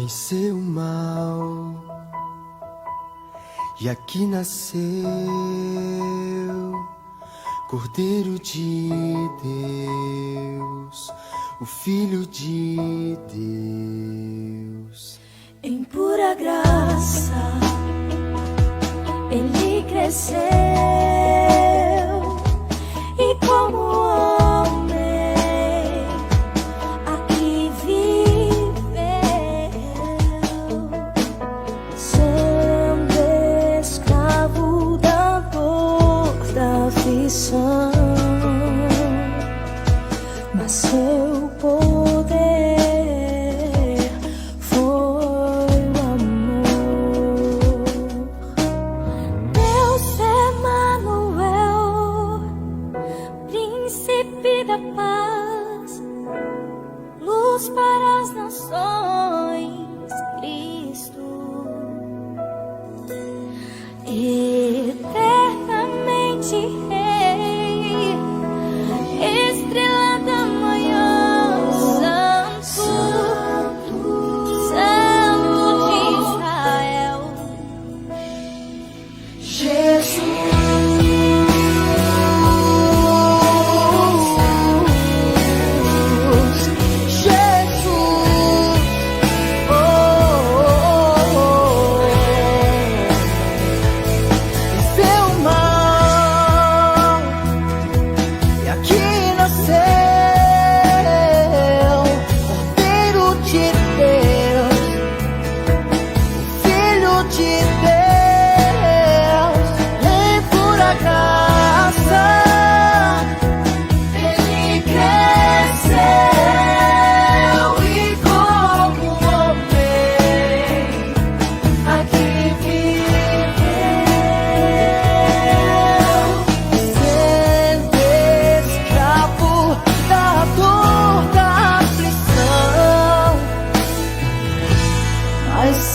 venceu o mal e aqui nasceu Cordeiro de Deus, o Filho de Deus. Em pura graça ele cresceu e como homem aqui viveu, sendo escravo da dor, da aflição, mas seu poder foi o amor. Deus Emanuel, príncipe da paz, luz para as nações, Cristo, eternamente Rei, estrela da manhã, Santo, Santo de Israel, Jesus.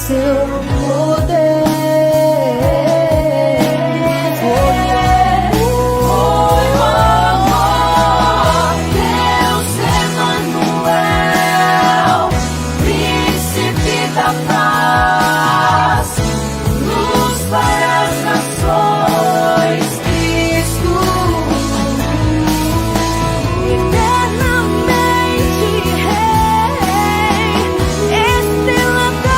Seu poder foi o amor. Deus Emanuel, príncipe da paz, luz para as nações, Cristo, eternamente Rei, estrela da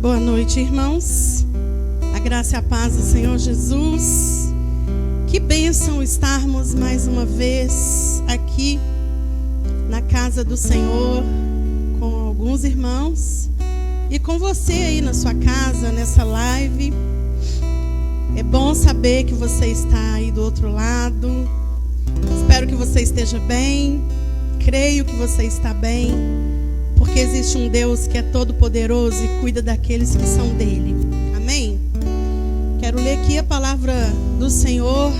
Boa noite, irmãos. A graça e a paz do Senhor Jesus. Que bênção estarmos mais uma vez aqui na casa do Senhor, com alguns irmãos e com você aí na sua casa, nessa live. É bom saber que você está aí do outro lado. Espero que você esteja bem. Creio que você está bem, porque existe um Deus que é todo poderoso e cuida daqueles que são dele. Amém? Quero ler aqui a palavra do Senhor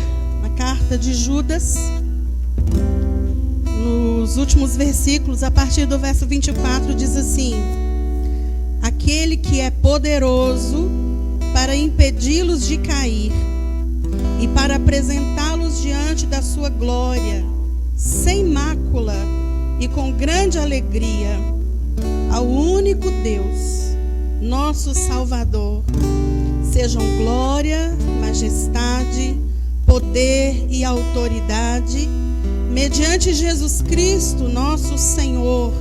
na carta de Judas, nos últimos versículos, a partir do verso 24, diz assim: aquele que é poderoso para impedi-los de cair e para apresentá-los diante da sua glória, sem mácula e com grande alegria, ao único Deus, nosso Salvador, sejam glória, majestade, poder e autoridade, mediante Jesus Cristo, nosso Senhor,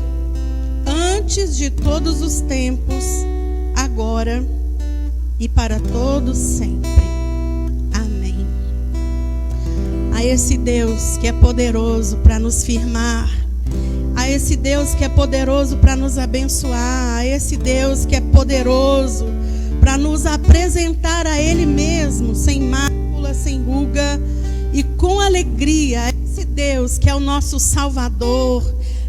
antes de todos os tempos, agora e para todos sempre. Amém. A esse Deus que é poderoso para nos firmar, a esse Deus que é poderoso para nos abençoar, a esse Deus que é poderoso para nos apresentar a Ele mesmo, sem mácula, sem ruga e com alegria. A esse Deus que é o nosso Salvador,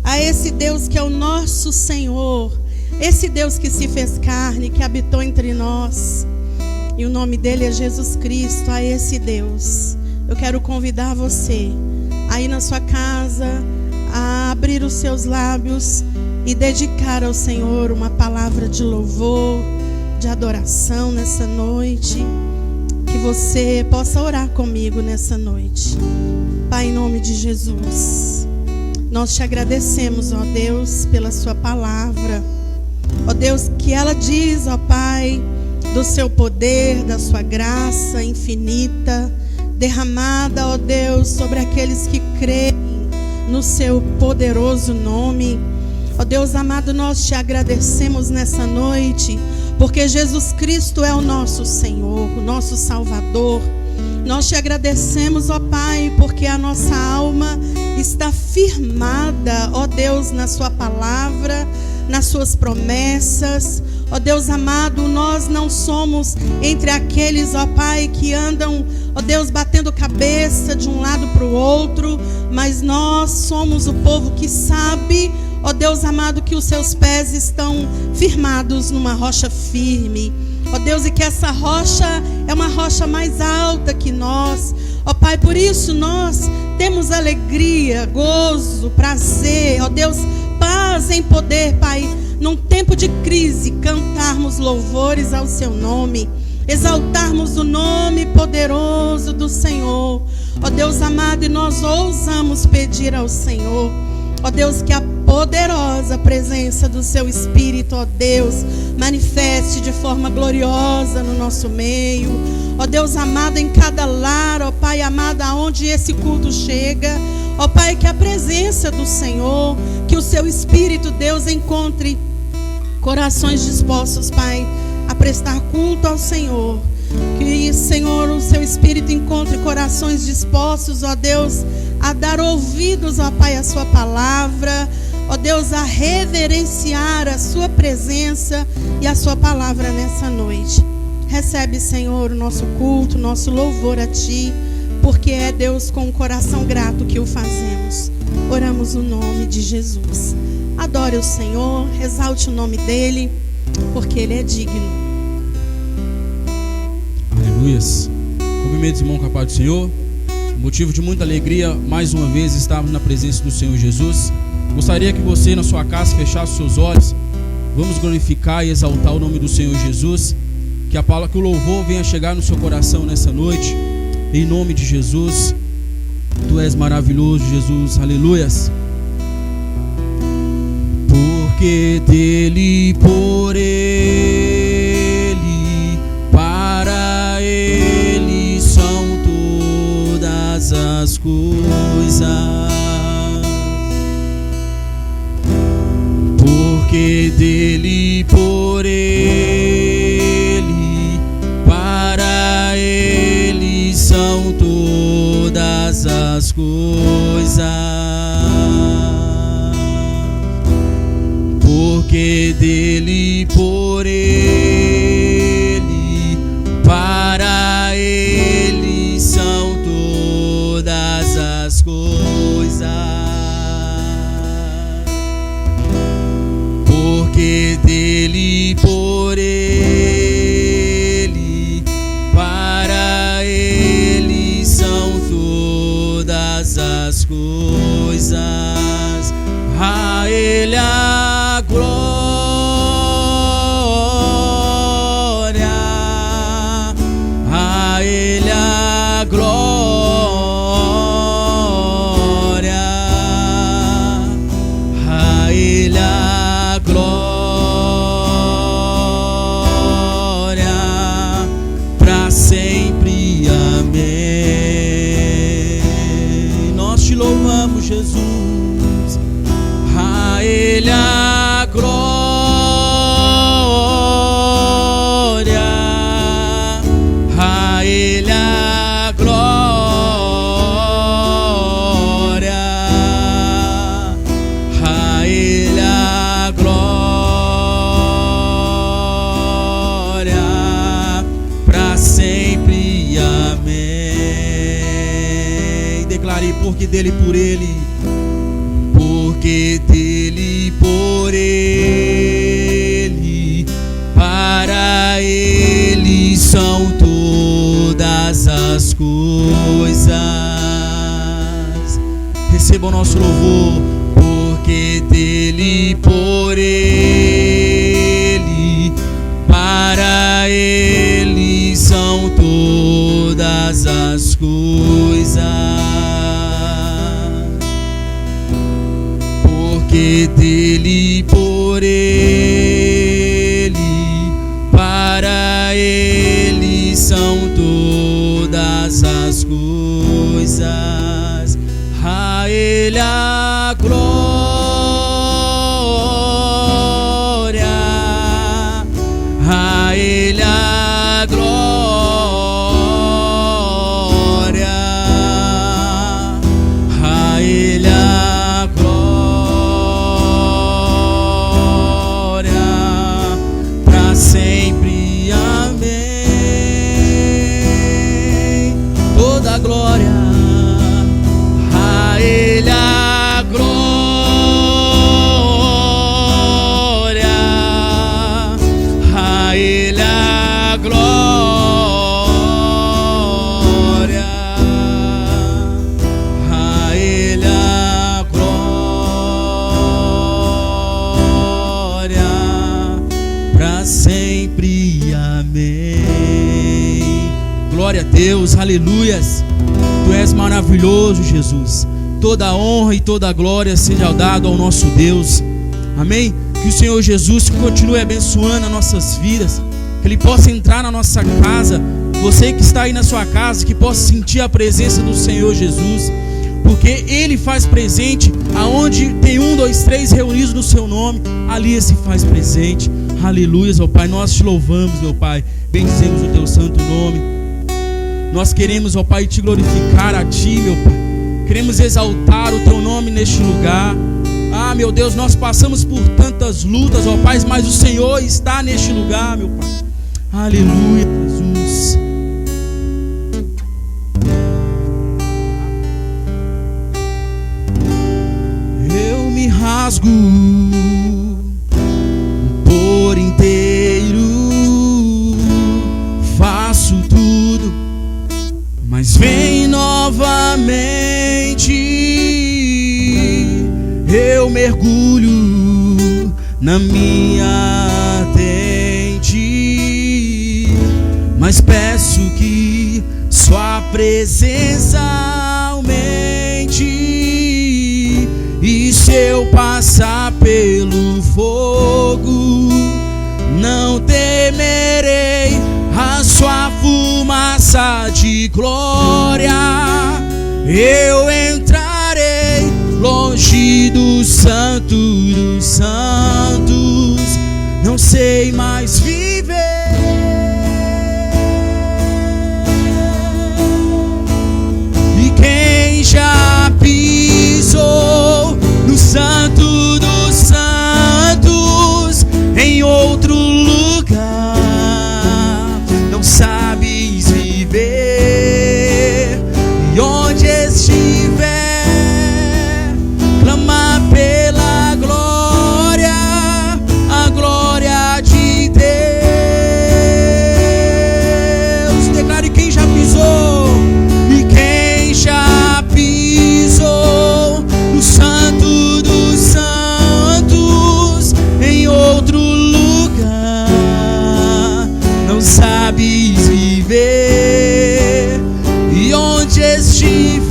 a esse Deus que é o nosso Senhor, esse Deus que se fez carne, que habitou entre nós, e o nome dele é Jesus Cristo. A esse Deus eu quero convidar você aí na sua casa a abrir os seus lábios e dedicar ao Senhor uma palavra de louvor, de adoração nessa noite. Que você possa orar comigo nessa noite. Pai, em nome de Jesus, nós te agradecemos, ó Deus, pela sua palavra. Ó Deus, que ela diz, ó Pai, do seu poder, da sua graça infinita, derramada, ó Deus, sobre aqueles que creem no seu poderoso nome. Ó Deus amado, nós te agradecemos nessa noite, porque Jesus Cristo é o nosso Senhor, o nosso Salvador. Nós te agradecemos, ó Pai, porque a nossa alma está firmada, ó Deus, na sua palavra, nas suas promessas. Ó Deus amado, nós não somos entre aqueles, ó Pai, que andam, ó Deus, batendo cabeça de um lado para o outro, mas nós somos o povo que sabe, ó Deus amado, que os seus pés estão firmados numa rocha firme. Ó Deus, e que essa rocha é uma rocha mais alta que nós. Ó Pai, por isso nós temos alegria, gozo, prazer, ó Deus, paz em poder, Pai, num tempo de crise, cantarmos louvores ao seu nome, exaltarmos o nome poderoso do Senhor. Ó Deus amado, e nós ousamos pedir ao Senhor, ó Deus, que a poderosa presença do seu Espírito, ó Deus, manifeste de forma gloriosa no nosso meio. Ó Deus amado, em cada lar, ó Pai amado, aonde esse culto chega, ó Pai, que a presença do Senhor, que o seu Espírito, Deus, encontre corações dispostos, Pai, a prestar culto ao Senhor. Que, Senhor, o seu Espírito encontre corações dispostos, ó Deus, a dar ouvidos, ó Pai, à sua palavra, ó Deus, a reverenciar a sua presença e a sua palavra nessa noite. Recebe, Senhor, o nosso culto, o nosso louvor a Ti, porque é, Deus, com um coração grato que o fazemos. Oramos no nome de Jesus. Adore o Senhor, exalte o nome dEle, porque Ele é digno. Aleluias. Cumprimento os irmãos com a paz do Senhor. Motivo de muita alegria, mais uma vez, estarmos na presença do Senhor Jesus. Gostaria que você, na sua casa, fechasse os seus olhos. Vamos glorificar e exaltar o nome do Senhor Jesus. Que a palavra, que o louvor venha chegar no seu coração nessa noite. Em nome de Jesus. Tu és maravilhoso, Jesus. Aleluias. Porque dele, por ele, para ele são todas as coisas. Porque dele, por ele, para ele são todas as coisas. Porque coisas. A Ele a glória, a Ele a glória, a Ele a glória, para sempre. Amém. Nós te louvamos, Jesus. A Ele a glória, a Ele a glória, a Ele a glória, para sempre. Amém. Declare: porque dele, por ele, porque dele, por ele, para ele são todas as coisas. Receba o nosso louvor. Porque dele, por ele, para ele são todas as coisas. Porque dele, por ele, para ele são todas as coisas. A Ele a glória, a Ele a glória, a Ele a glória, para sempre. Amém. Toda a glória, a Ele a glória, a Ele a glória, a Ele a glória, para sempre. Amém. Glória a Deus, aleluias. Tu és maravilhoso, Jesus. Toda a honra e toda a glória seja dado ao nosso Deus. Amém? Que o Senhor Jesus continue abençoando as nossas vidas, que Ele possa entrar na nossa casa. Você que está aí na sua casa, que possa sentir a presença do Senhor Jesus, porque Ele faz presente. Aonde tem 1, 2, 3 reunidos no seu nome, ali Ele se faz presente. Aleluia, ó Pai, nós te louvamos, meu Pai, bendizemos o teu santo nome. Nós queremos, ó Pai, te glorificar a Ti, meu Pai. Queremos exaltar o Teu nome neste lugar. Ah, meu Deus, nós passamos por tantas lutas, ó Pai, mas o Senhor está neste lugar, meu Pai. Aleluia, Jesus. Eu me rasgo por inteiro, faço tudo, mas vem novamente. Eu mergulho na minha tente, mas peço que sua presença aumente. E se eu passar pelo fogo, não temerei a sua fumaça de glória. Eu entrarei longe do santo dos santos, não sei mais viver. E quem já pisou no santo dos santos, em outro lugar, não sabes viver. E onde estiver, clama pela glória, a glória de Deus.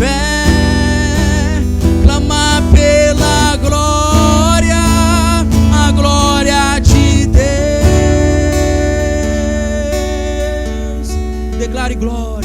fé, clamar pela glória, a glória de Deus. Declare glórias.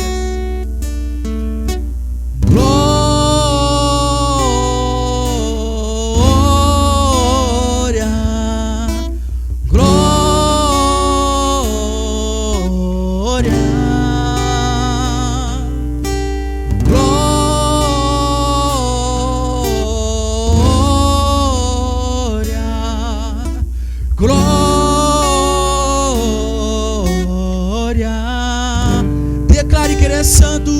Santo,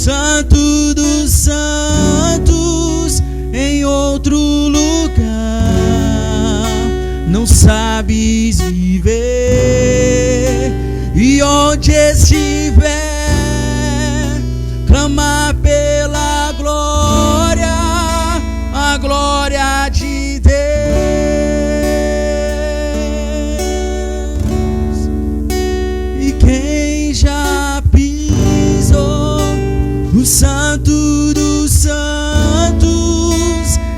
Santo dos santos, em outro lugar não sabes viver, e onde estiver, clamar pela glória, a glória de Deus. E quem já pisou o Santo dos santos,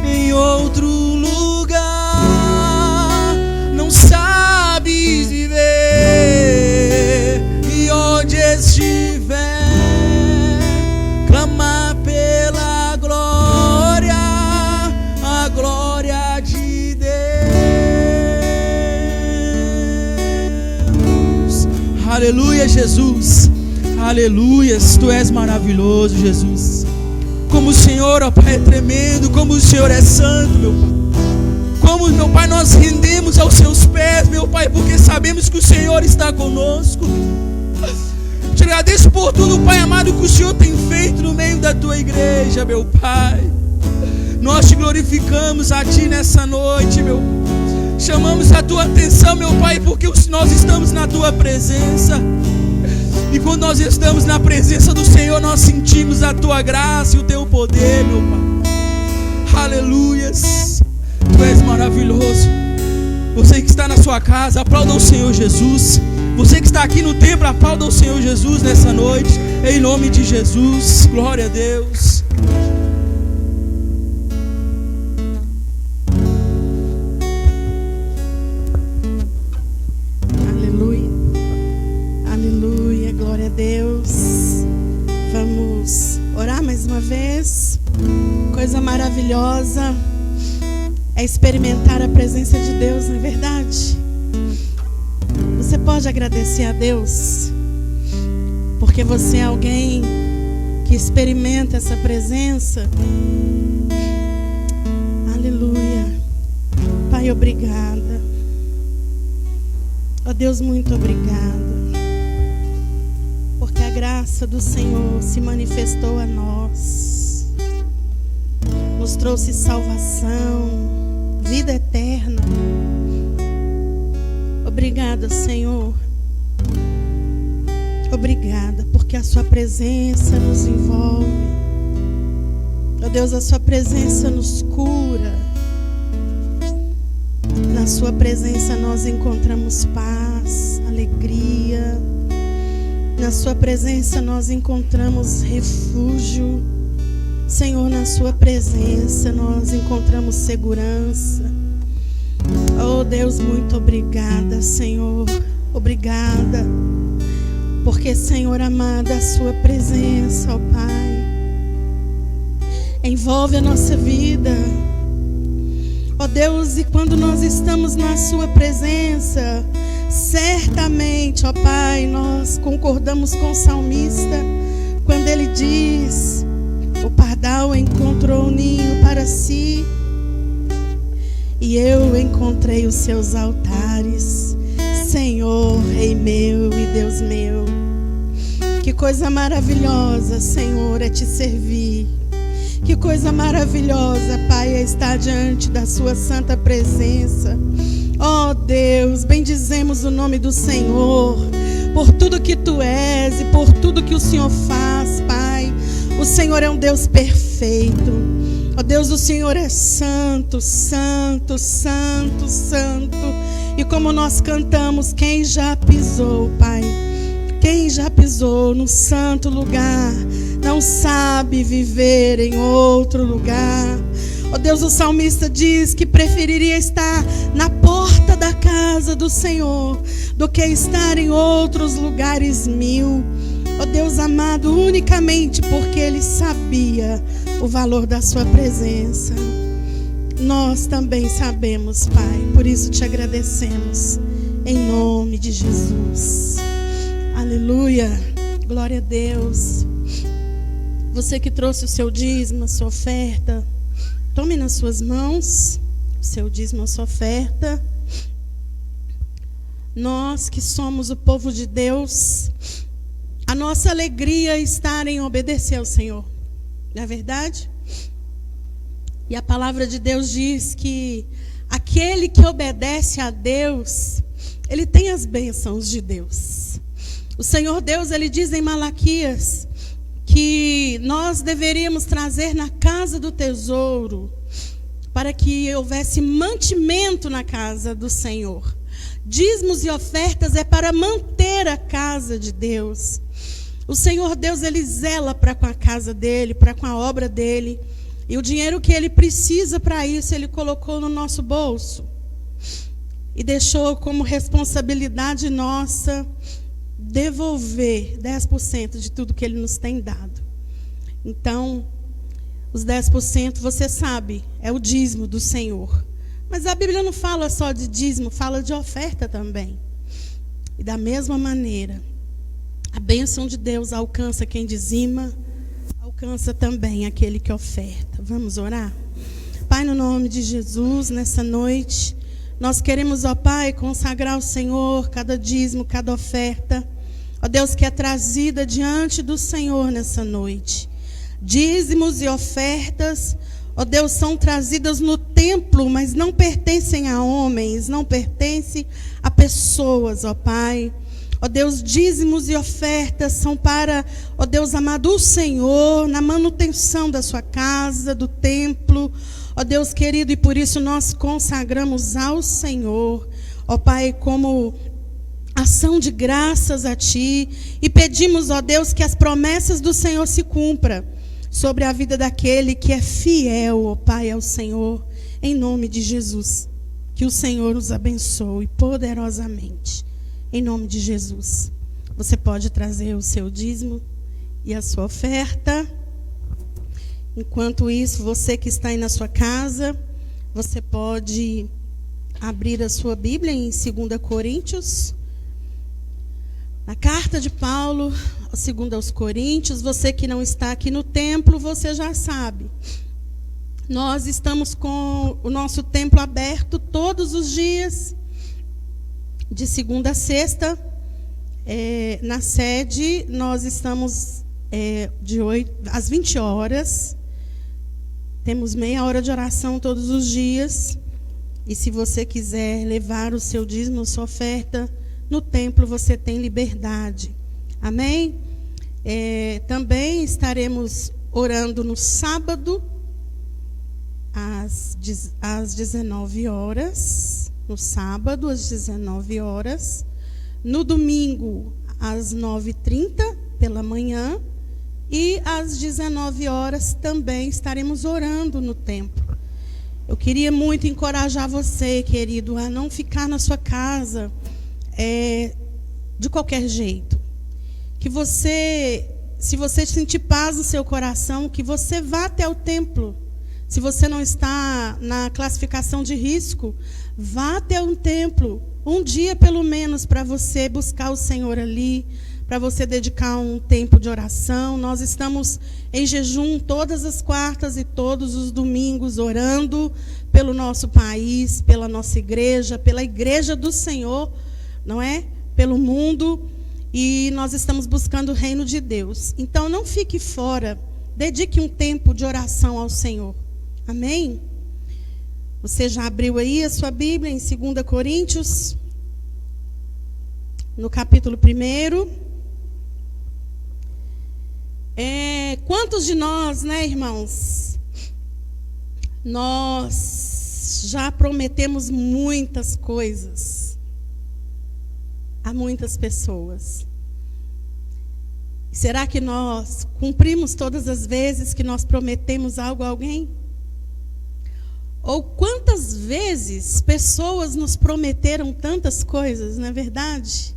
em outro lugar não sabes viver, e onde estiver, clamar pela glória, a glória de Deus. Aleluia, Jesus. Aleluias, Tu és maravilhoso, Jesus. Como o Senhor, ó Pai, é tremendo, como o Senhor é santo, meu Pai. Como, meu Pai, nós rendemos aos Seus pés, meu Pai, porque sabemos que o Senhor está conosco. Te agradeço por tudo, Pai amado, que o Senhor tem feito no meio da Tua igreja, meu Pai. Nós Te glorificamos a Ti nessa noite, meu Pai. Chamamos a Tua atenção, meu Pai, porque nós estamos na Tua presença. E quando nós estamos na presença do Senhor, nós sentimos a Tua graça e o Teu poder, meu Pai. Aleluias. Tu és maravilhoso. Você que está na sua casa, aplauda o Senhor Jesus. Você que está aqui no templo, aplauda o Senhor Jesus nessa noite, em nome de Jesus. Glória a Deus. Deus, vamos orar mais uma vez. Coisa maravilhosa é experimentar a presença de Deus, não é verdade? Você pode agradecer a Deus porque você é alguém que experimenta essa presença. Aleluia. Pai, obrigada. Ó Deus, muito obrigada, porque a graça do Senhor se manifestou a nós, nos trouxe salvação, vida eterna. Obrigada, Senhor. Obrigada, porque a Sua presença nos envolve. Ó Deus, a Sua presença nos cura. Na Sua presença nós encontramos paz, alegria. Na Sua presença nós encontramos refúgio. Senhor, na Sua presença nós encontramos segurança. Oh Deus, muito obrigada, Senhor. Obrigada, porque, Senhor amado, a Sua presença, ó Pai, envolve a nossa vida. Ó Deus, e quando nós estamos na Sua presença, certamente, ó Pai, nós concordamos com o salmista quando ele diz: o pardal encontrou um ninho para si, e eu encontrei os seus altares. Senhor, Rei meu e Deus meu, que coisa maravilhosa, Senhor, é te servir. Que coisa maravilhosa, Pai, é estar diante da sua santa presença. Oh Deus, bendizemos o nome do Senhor por tudo que tu és e por tudo que o Senhor faz, Pai. O Senhor é um Deus perfeito. Oh Deus, o Senhor é santo, santo, santo, santo. E como nós cantamos, quem já pisou, Pai, quem já pisou no santo lugar, não sabe viver em outro lugar. Oh Deus, o salmista diz que preferiria estar na porta da casa do Senhor do que estar em outros lugares mil. Oh Deus amado, unicamente porque ele sabia o valor da sua presença. Nós também sabemos, Pai, por isso te agradecemos, em nome de Jesus. Aleluia, glória a Deus. Você que trouxe o seu dízimo, a sua oferta, tome nas suas mãos o seu dízimo, a sua oferta. Nós que somos o povo de Deus, a nossa alegria está em obedecer ao Senhor, não é verdade? E a palavra de Deus diz que aquele que obedece a Deus, ele tem as bênçãos de Deus. O Senhor Deus, ele diz em Malaquias que nós deveríamos trazer na casa do tesouro para que houvesse mantimento na casa do Senhor. Dízimos e ofertas é para manter a casa de Deus. O Senhor Deus, ele zela para com a casa dele, para com a obra dele. E o dinheiro que ele precisa para isso, ele colocou no nosso bolso. E deixou como responsabilidade nossa devolver 10% de tudo que ele nos tem dado. Então, os 10%, você sabe, é o dízimo do Senhor. Mas a Bíblia não fala só de dízimo, fala de oferta também. E da mesma maneira, a bênção de Deus alcança quem dizima, alcança também aquele que oferta. Vamos orar? Pai, no nome de Jesus, nessa noite, nós queremos, ó Pai, consagrar ao Senhor cada dízimo, cada oferta, ó Deus, que é trazida diante do Senhor nessa noite. Dízimos e ofertas, ó Deus, são trazidas no templo, mas não pertencem a homens, não pertencem a pessoas, ó Pai. Ó Deus, dízimos e ofertas são para, ó Deus amado, o Senhor, na manutenção da sua casa, do templo. Ó Deus querido, e por isso nós consagramos ao Senhor, ó Pai, como ação de graças a Ti. E pedimos, ó Deus, que as promessas do Senhor se cumpram sobre a vida daquele que é fiel, ó Pai, ao Senhor. Em nome de Jesus, que o Senhor nos abençoe poderosamente. Em nome de Jesus. Você pode trazer o seu dízimo e a sua oferta. Enquanto isso, você que está aí na sua casa, você pode abrir a sua Bíblia em 2 Coríntios. Na carta de Paulo, 2 aos Coríntios. Você que não está aqui no templo, você já sabe. Nós estamos com o nosso templo aberto todos os dias, de segunda a sexta. Na sede, nós estamos de 8 às 20 horas. Temos meia hora de oração todos os dias. E se você quiser levar o seu dízimo, a sua oferta, no templo você tem liberdade. Amém? Também estaremos orando no sábado, às 19 horas. No sábado, às 19 horas. No domingo, às 9h30 pela manhã. E às 19 horas também estaremos orando no templo. Eu queria muito encorajar você, querido, a não ficar na sua casa de qualquer jeito. Que você, se você sentir paz no seu coração, que você vá até o templo. Se você não está na classificação de risco, vá até um templo, um dia pelo menos, para você buscar o Senhor ali, para você dedicar um tempo de oração. Nós estamos em jejum todas as quartas e todos os domingos, orando pelo nosso país, pela nossa igreja, pela igreja do Senhor, não é? Pelo mundo. e nós estamos buscando o reino de Deus. Então não fique fora, dedique um tempo de oração ao Senhor. Amém? Você já abriu aí a sua Bíblia em 2 Coríntios, no capítulo 1. Quantos de nós, né, irmãos, nós já prometemos muitas coisas a muitas pessoas. Será que nós cumprimos todas as vezes que nós prometemos algo a alguém? Ou quantas vezes pessoas nos prometeram tantas coisas, não é verdade?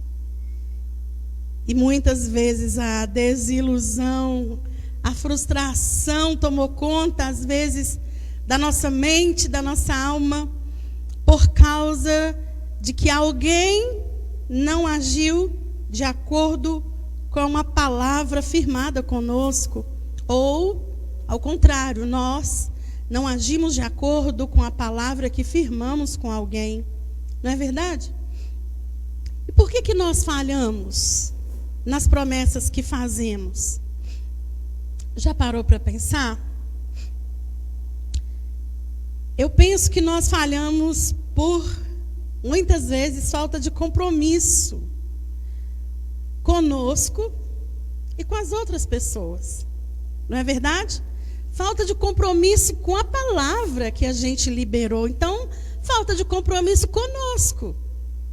E muitas vezes a desilusão, a frustração tomou conta, às vezes, da nossa mente, da nossa alma, por causa de que alguém não agiu de acordo com a palavra firmada conosco. Ou, ao contrário, nós não agimos de acordo com a palavra que firmamos com alguém. Não é verdade? E por que nós falhamos nas promessas que fazemos? Já parou para pensar? Eu penso que nós falhamos por, muitas vezes, falta de compromisso conosco e com as outras pessoas. Não é verdade? Falta de compromisso com a palavra que a gente liberou. Então, falta de compromisso conosco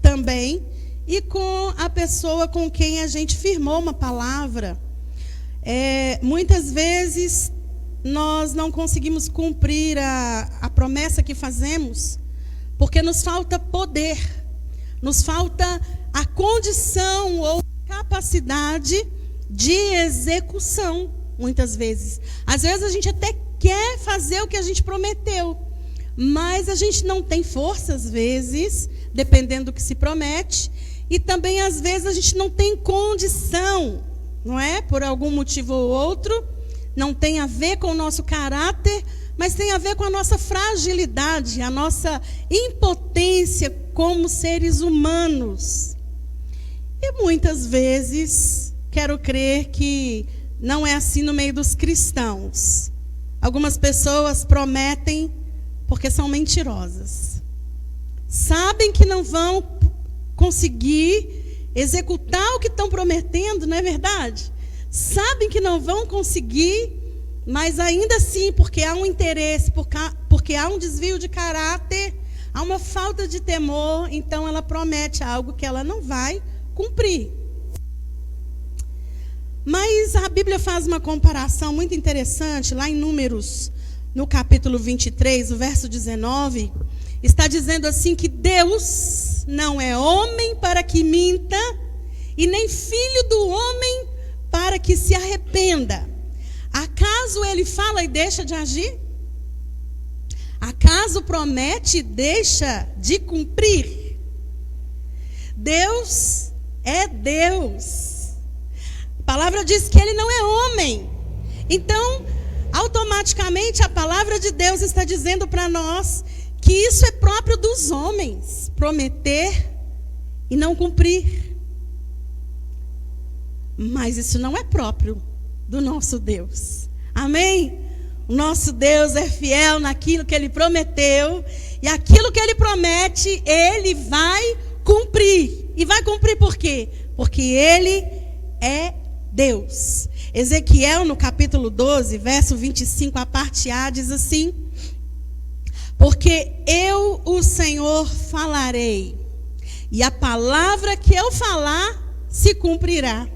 também e com a pessoa com quem a gente firmou uma palavra. Muitas vezes nós não conseguimos cumprir a promessa que fazemos porque nos falta poder, nos falta a condição ou capacidade de execução, muitas vezes. Às vezes a gente até quer fazer o que a gente prometeu, mas a gente não tem força, às vezes, dependendo do que se promete, e também às vezes a gente não tem condição, não é? Por algum motivo ou outro, não tem a ver com o nosso caráter, mas tem a ver com a nossa fragilidade, a nossa impotência como seres humanos. E muitas vezes, quero crer que não é assim no meio dos cristãos. Algumas pessoas prometem porque são mentirosas. Sabem que não vão conseguir executar o que estão prometendo, não é verdade? Sabem que não vão conseguir, mas ainda assim, porque há um interesse, porque há um desvio de caráter, há uma falta de temor, então ela promete algo que ela não vai cumprir. Mas a Bíblia faz uma comparação muito interessante, lá em Números, no capítulo 23, o verso 19, está dizendo assim que Deus não é homem para que minta, e nem filho do homem para que se arrependa. Acaso ele fala e deixa de agir? Acaso promete e deixa de cumprir? Deus é Deus. A palavra diz que ele não é homem. Então, automaticamente a palavra de Deus está dizendo para nós que isso é próprio dos homens, prometer e não cumprir. Mas isso não é próprio do nosso Deus. Amém? O nosso Deus é fiel naquilo que ele prometeu, e aquilo que ele promete, ele vai cumprir. E vai cumprir por quê? Porque ele é Deus. Ezequiel, no capítulo 12, verso 25, a parte A, diz assim: porque eu, o Senhor, falarei, e a palavra que eu falar se cumprirá.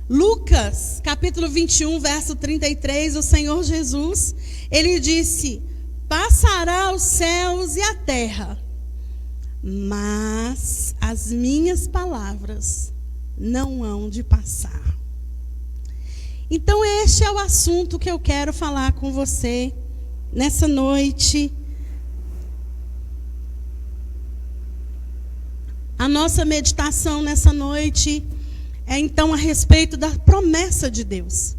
Lucas, capítulo 21, verso 33, o Senhor Jesus, ele disse: passará os céus e a terra, mas as minhas palavras não hão de passar. Então este é o assunto que eu quero falar com você nessa noite. A nossa meditação nessa noite é então a respeito da promessa de Deus.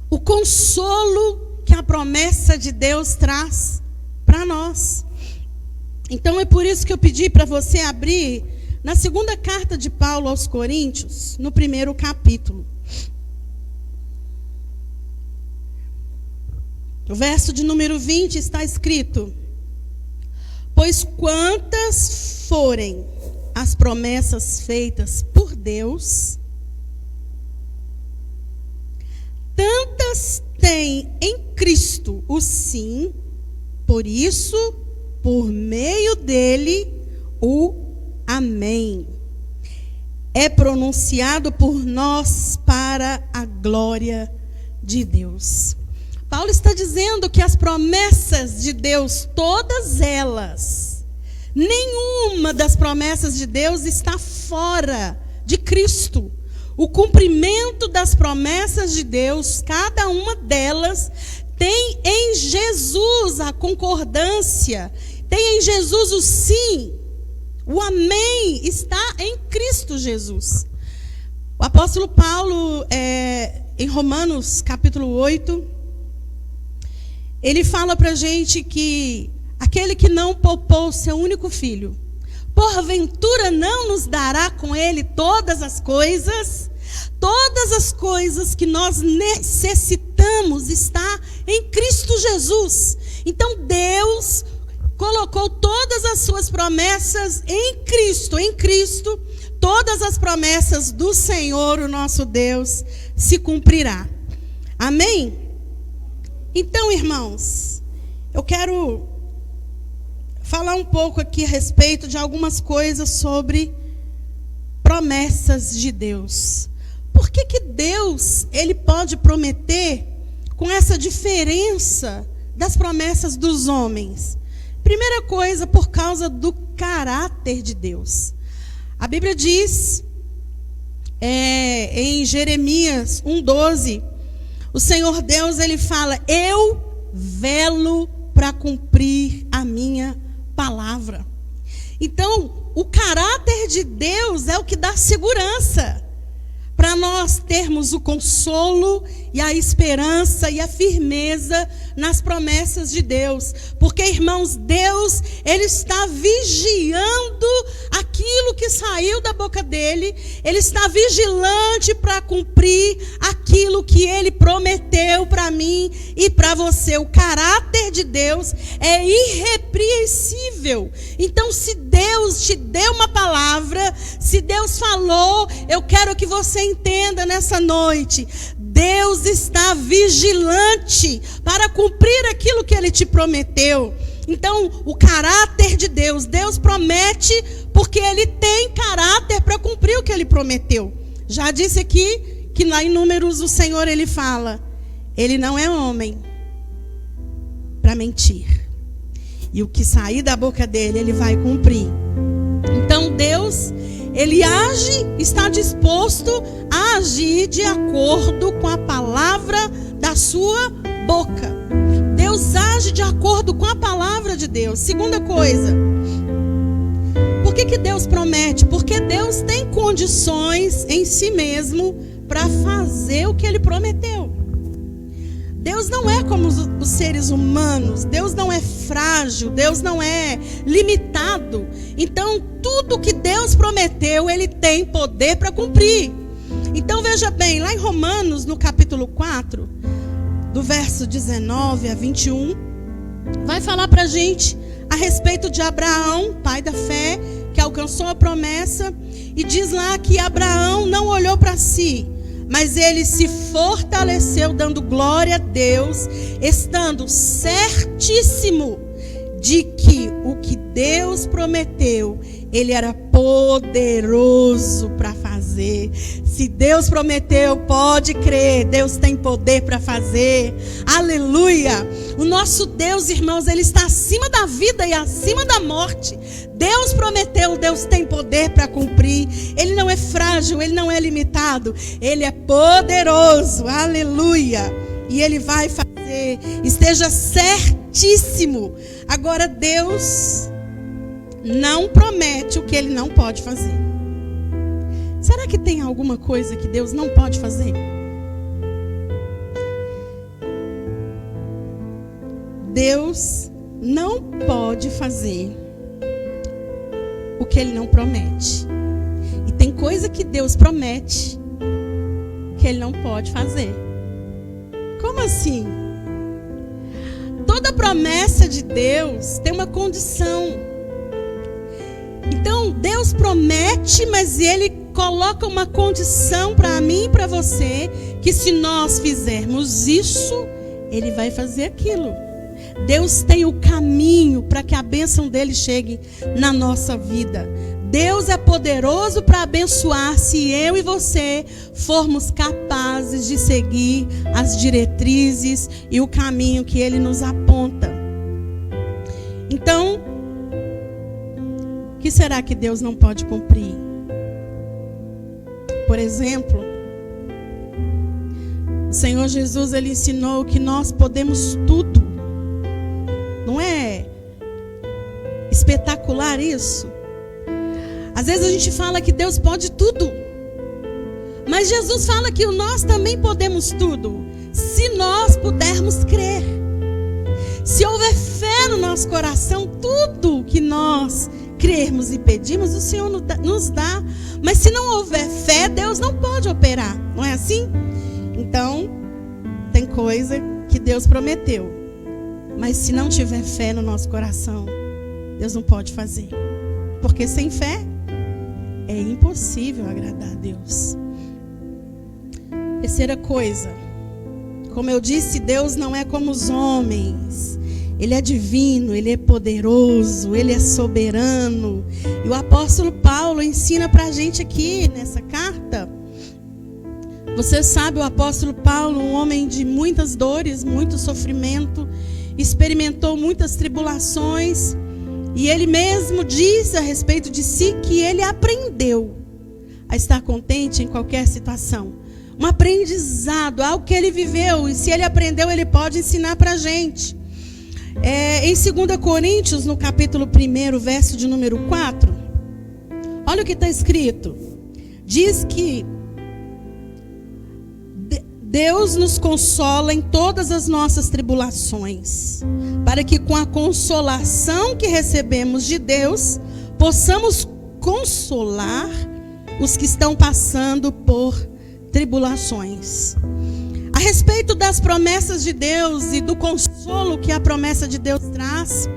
O consolo que a promessa de Deus traz para nós. Então é por isso que eu pedi para você abrir na segunda carta de Paulo aos Coríntios, no primeiro capítulo. O verso de número 20 está escrito: pois quantas forem as promessas feitas por Deus, tantas tem em Cristo o sim, por isso, por meio dele, o amém. É pronunciado por nós para a glória de Deus. Paulo está dizendo que as promessas de Deus, todas elas, nenhuma das promessas de Deus está fora de Cristo. O cumprimento das promessas de Deus, cada uma delas, tem em Jesus a concordância, tem em Jesus o sim, o amém está em Cristo Jesus. O apóstolo Paulo, em Romanos capítulo 8, ele fala para a gente que aquele que não poupou seu único filho, porventura não nos dará com ele todas as coisas que nós necessitamos está em Cristo Jesus. Então Deus colocou todas as suas promessas em Cristo, todas as promessas do Senhor, o nosso Deus, se cumprirá. Amém? Então, irmãos, eu quero falar um pouco aqui a respeito de algumas coisas sobre promessas de Deus. Por que Deus, ele pode prometer com essa diferença das promessas dos homens? Primeira coisa, por causa do caráter de Deus. A Bíblia diz, em Jeremias 1:12, o Senhor Deus, ele fala: eu velo para cumprir a minha palavra. Então, o caráter de Deus é o que dá segurança para nós termos o consolo e a esperança e a firmeza nas promessas de Deus. Porque, irmãos, Deus, ele está vigiando aquilo que saiu da boca dele. Ele está vigilante para cumprir aquilo que ele prometeu para mim e para você. O caráter de Deus é irrepreensível. Então, se Deus te deu uma palavra, se Deus falou, eu quero que você entenda nessa noite: Deus está vigilante para cumprir aquilo que ele te prometeu. Então, o caráter de Deus, Deus promete porque ele tem caráter para cumprir o que ele prometeu. Já disse aqui que lá em Números o Senhor, ele fala: ele não é homem para mentir, e o que sair da boca dele, ele vai cumprir. Então Deus, ele age, está disposto a agir de acordo com a palavra da sua boca. Deus age de acordo com a palavra de Deus. Segunda coisa, por que Deus promete? Porque Deus tem condições em si mesmo para fazer o que ele prometeu. Deus não é como os seres humanos, Deus não é frágil, Deus não é limitado. Então, tudo que Deus prometeu, ele tem poder para cumprir. Então, veja bem, lá em Romanos, no capítulo 4, do verso 19 a 21, vai falar para a gente a respeito de Abraão, pai da fé, que alcançou a promessa, e diz lá que Abraão não olhou para si, mas ele se fortaleceu dando glória a Deus, estando certíssimo de que o que Deus prometeu, ele era poderoso para fazer. Se Deus prometeu, pode crer, Deus tem poder para fazer. Aleluia! O nosso Deus, irmãos, ele está acima da vida e acima da morte. Deus prometeu, Deus tem poder para cumprir. Ele não é frágil, ele não é limitado, ele é poderoso. Aleluia! E ele vai fazer, esteja certíssimo. Agora, Deus não promete o que ele não pode fazer. Será que tem alguma coisa que Deus não pode fazer? Deus não pode fazer o que ele não promete. coisa que Deus promete que Ele não pode fazer. Como assim? Toda promessa de Deus tem uma condição. Então, Deus promete, mas Ele coloca uma condição para mim e para você, que se nós fizermos isso, Ele vai fazer aquilo. Deus tem o caminho para que a bênção dele chegue na nossa vida. Deus é poderoso para abençoar se eu e você formos capazes de seguir as diretrizes e o caminho que Ele nos aponta. Então, o que será que Deus não pode cumprir? Por exemplo, o Senhor Jesus, Ele ensinou que nós podemos tudo. Não é espetacular isso? Às vezes a gente fala que Deus pode tudo, mas Jesus fala que nós também podemos tudo, se nós pudermos crer. Se houver fé no nosso coração, tudo que nós crermos e pedimos, o Senhor nos dá. Mas se não houver fé, Deus não pode operar, não é assim? Então, tem coisa que Deus prometeu, mas se não tiver fé no nosso coração, Deus não pode fazer. Porque sem fé é impossível agradar a Deus. Terceira coisa, como eu disse, Deus não é como os homens. Ele é divino, Ele é poderoso, Ele é soberano. E o apóstolo Paulo ensina para a gente aqui nessa carta. Você sabe, o apóstolo Paulo, um homem de muitas dores, muito sofrimento, experimentou muitas tribulações. E ele mesmo diz a respeito de si que ele aprendeu a estar contente em qualquer situação. Um aprendizado, algo que ele viveu. E se ele aprendeu, ele pode ensinar para a gente. Em 2 Coríntios, no capítulo 1, verso de número 4, olha o que está escrito. Diz que Deus nos consola em todas as nossas tribulações, para que com a consolação que recebemos de Deus, possamos consolar os que estão passando por tribulações. A respeito das promessas de Deus e do consolo que a promessa de Deus traz,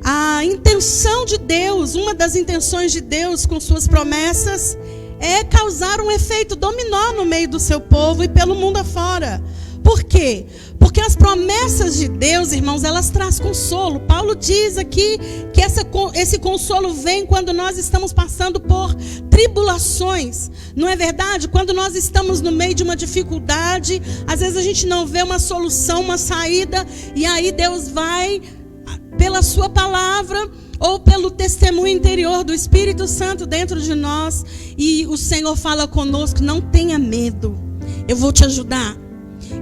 a intenção de Deus, uma das intenções de Deus com suas promessas, é causar um efeito dominó no meio do seu povo e pelo mundo afora. Por quê? Porque as promessas de Deus, irmãos, elas trazem consolo. Paulo diz aqui que esse consolo vem quando nós estamos passando por tribulações. Não é verdade? Quando nós estamos no meio de uma dificuldade, às vezes a gente não vê uma solução, uma saída, e aí Deus vai, pela sua palavra, ou pelo testemunho interior do Espírito Santo dentro de nós, e o Senhor fala conosco: não tenha medo, eu vou te ajudar.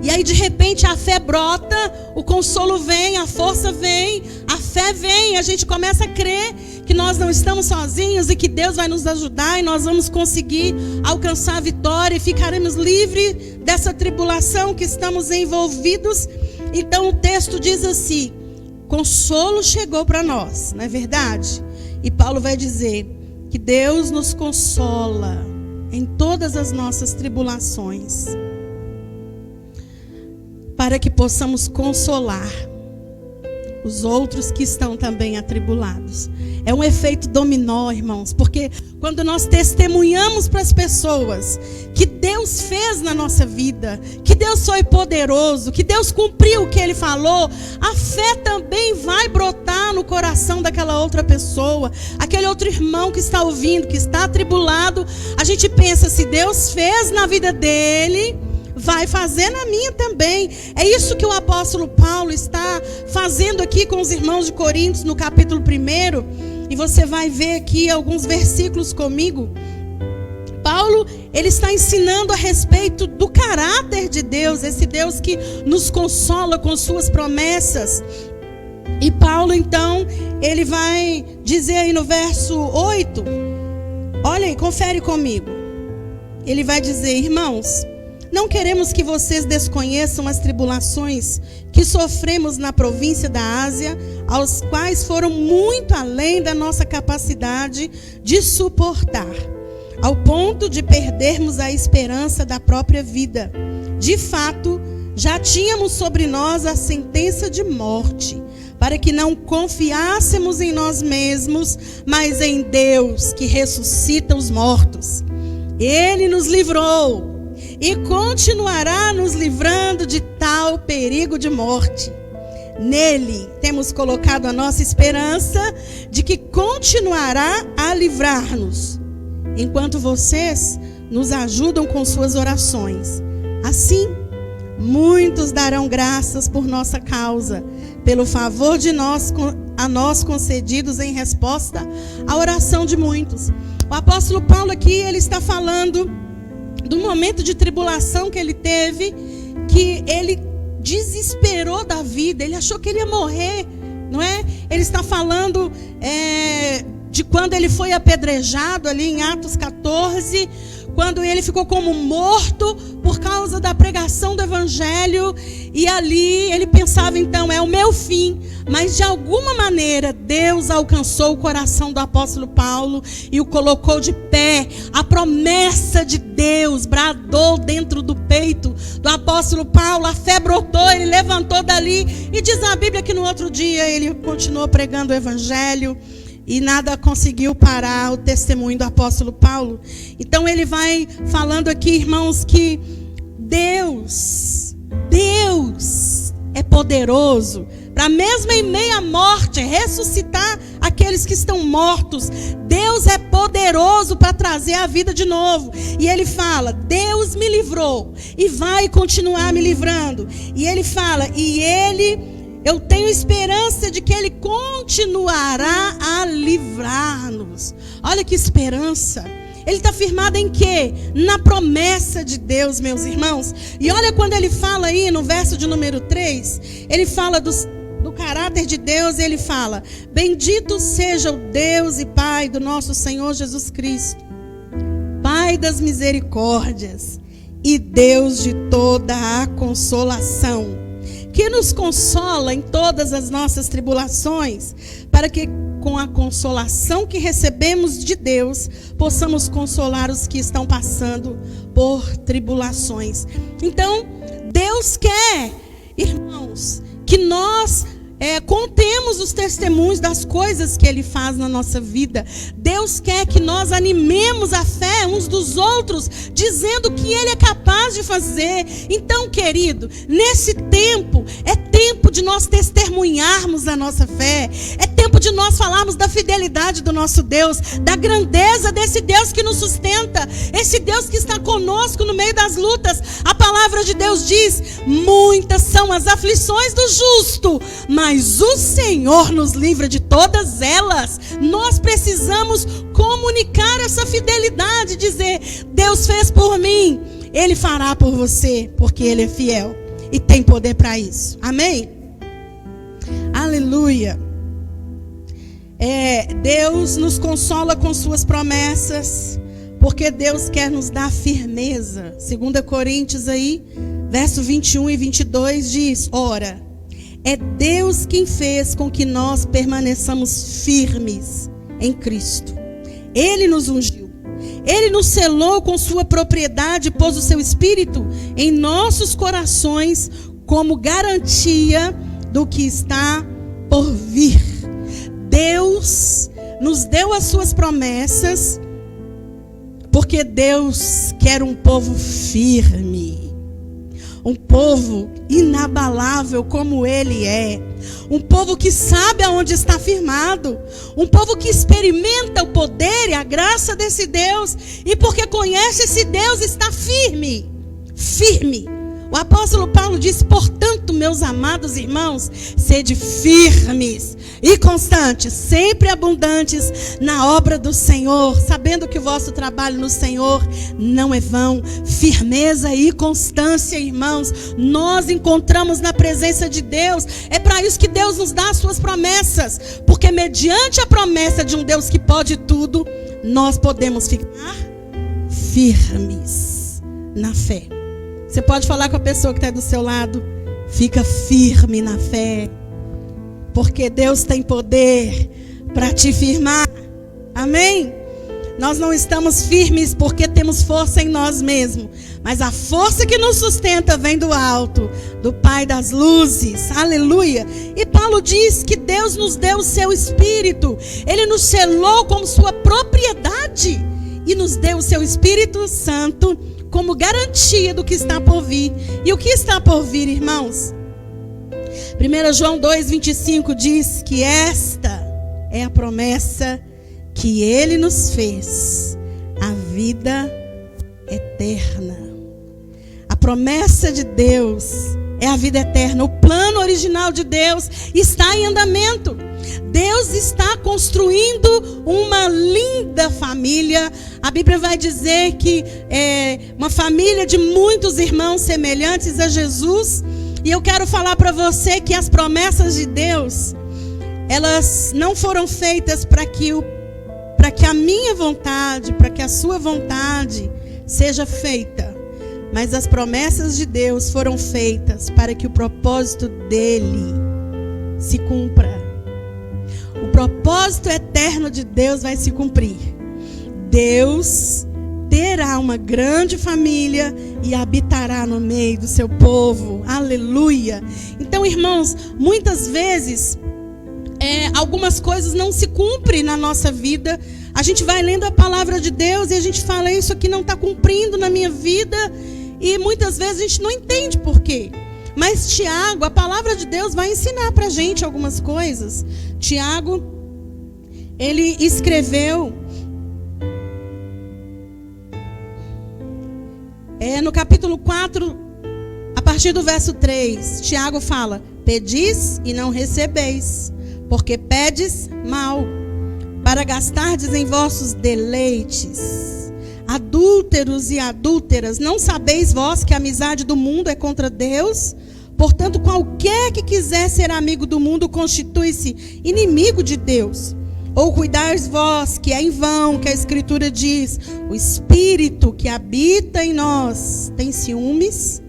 E aí de repente a fé brota, o consolo vem, a força vem, a fé vem, a gente começa a crer que nós não estamos sozinhos e que Deus vai nos ajudar e nós vamos conseguir alcançar a vitória e ficaremos livres dessa tribulação que estamos envolvidos. Então o texto diz assim: consolo chegou para nós, não é verdade? E Paulo vai dizer que Deus nos consola em todas as nossas tribulações, para que possamos consolar os outros que estão também atribulados. É um efeito dominó, irmãos, porque quando nós testemunhamos para as pessoas que Deus fez na nossa vida, que Deus foi poderoso, que Deus cumpriu o que Ele falou, a fé também vai brotar no coração daquela outra pessoa, aquele outro irmão que está ouvindo, que está atribulado. A gente pensa, se Deus fez na vida dele, vai fazer na minha também. É isso que o apóstolo Paulo está fazendo aqui com os irmãos de Coríntios no capítulo 1. E você vai ver aqui alguns versículos comigo. Paulo, ele está ensinando a respeito do caráter de Deus, esse Deus que nos consola com suas promessas. E Paulo, então, ele vai dizer aí no verso 8, olha aí, confere comigo. Ele vai dizer: irmãos, não queremos que vocês desconheçam as tribulações que sofremos na província da Ásia, aos quais foram muito além da nossa capacidade de suportar. ao ponto de perdermos a esperança da própria vida. De fato, já tínhamos sobre nós a sentença de morte, para que não confiássemos em nós mesmos, mas em Deus, que ressuscita os mortos. Ele nos livrou e continuará nos livrando de tal perigo de morte. Nele temos colocado a nossa esperança de que continuará a livrar-nos, enquanto vocês nos ajudam com suas orações. Assim, muitos darão graças por nossa causa, pelo favor a nós concedidos em resposta à oração de muitos. O apóstolo Paulo aqui, ele está falando do momento de tribulação que ele teve, que ele desesperou da vida, ele achou que ele ia morrer, não é? Ele está falando de quando ele foi apedrejado ali em Atos 14, quando ele ficou como morto por causa da pregação do evangelho, e ali ele pensava, então, é o meu fim. Mas de alguma maneira Deus alcançou o coração do apóstolo Paulo e o colocou de pé. A promessa de Deus bradou dentro do peito do apóstolo Paulo, a fé brotou, ele levantou dali, e diz a Bíblia que no outro dia ele continuou pregando o evangelho. E nada conseguiu parar o testemunho do apóstolo Paulo. Então ele vai falando aqui, irmãos, que Deus é poderoso para mesmo em meio à morte ressuscitar aqueles que estão mortos. Deus é poderoso para trazer a vida de novo. E ele fala, Deus me livrou e vai continuar me livrando. E ele fala, eu tenho esperança de que Ele continuará a livrar-nos. Olha que esperança. Ele está firmado em quê? Na promessa de Deus, meus irmãos. E olha quando ele fala aí no verso de número 3. Ele fala do caráter de Deus. Ele fala, bendito seja o Deus e Pai do nosso Senhor Jesus Cristo, Pai das misericórdias e Deus de toda a consolação, que nos consola em todas as nossas tribulações, para que com a consolação que recebemos de Deus, possamos consolar os que estão passando por tribulações. Então, Deus quer, irmãos, que nós contemos os testemunhos das coisas que Ele faz na nossa vida. Deus quer que nós animemos a fé uns dos outros, dizendo que Ele é capaz de fazer. Então, querido, nesse tempo, é tempo de nós testemunharmos a nossa fé. É tempo de nós falarmos da fidelidade do nosso Deus, da grandeza desse Deus que nos sustenta, esse Deus que está conosco no meio das lutas. A palavra de Deus diz, muitas são as aflições do justo, mas o Senhor nos livra de todas elas. Nós precisamos comunicar essa fidelidade, dizer, Deus fez por mim, Ele fará por você, porque Ele é fiel e tem poder para isso. Amém? Aleluia. Deus nos consola com suas promessas, porque Deus quer nos dar firmeza. 2 Coríntios aí, verso 21 e 22 diz, ora, é Deus quem fez com que nós permaneçamos firmes em Cristo. Ele nos ungiu. Ele nos selou com sua propriedade, pôs o seu Espírito em nossos corações como garantia do que está por vir. Deus nos deu as suas promessas, porque Deus quer um povo firme. Um povo inabalável como Ele é. Um povo que sabe aonde está firmado. Um povo que experimenta o poder e a graça desse Deus. E porque conhece esse Deus, está firme. Firme. O apóstolo Paulo diz, portanto, meus amados irmãos, sede firmes e constantes, sempre abundantes na obra do Senhor, sabendo que o vosso trabalho no Senhor não é vão. Firmeza e constância, irmãos, nós encontramos na presença de Deus. É para isso que Deus nos dá as suas promessas, porque mediante a promessa de um Deus que pode tudo, nós podemos ficar firmes na fé. Você pode falar com a pessoa que está do seu lado, fica firme na fé, porque Deus tem poder para te firmar. Amém? nós não estamos firmes porque temos força em nós mesmos, mas a força que nos sustenta vem do alto, do Pai das luzes. Aleluia. E Paulo diz que Deus nos deu o seu Espírito. Ele nos selou como sua propriedade e nos deu o seu Espírito Santo como garantia do que está por vir. E o que está por vir, irmãos? 1 João 2,25 diz que esta é a promessa que Ele nos fez, a vida eterna. A promessa de Deus é a vida eterna. O plano original de Deus está em andamento. Deus está construindo uma linda família. A Bíblia vai dizer que é uma família de muitos irmãos semelhantes a Jesus. E eu quero falar para você que as promessas de Deus, elas não foram feitas para que a minha vontade, para que a sua vontade seja feita. Mas as promessas de Deus foram feitas para que o propósito dele se cumpra. O propósito eterno de Deus vai se cumprir. Deus terá uma grande família e habitará no meio do seu povo. Aleluia. Então, irmãos, muitas vezes algumas coisas não se cumprem na nossa vida. A gente vai lendo a palavra de Deus e a gente fala, isso aqui não está cumprindo na minha vida. E muitas vezes a gente não entende por quê. Mas Tiago, a palavra de Deus vai ensinar para a gente algumas coisas. Tiago, ele escreveu no capítulo 4, a partir do verso 3, Tiago fala: pedis e não recebeis, porque pedes mal, para gastardes em vossos deleites. Adúlteros e adúlteras, não sabeis vós que a amizade do mundo é contra Deus? Portanto, qualquer que quiser ser amigo do mundo constitui-se inimigo de Deus. Ou cuidais vós que é em vão que a Escritura diz: o Espírito que habita em nós tem ciúmes?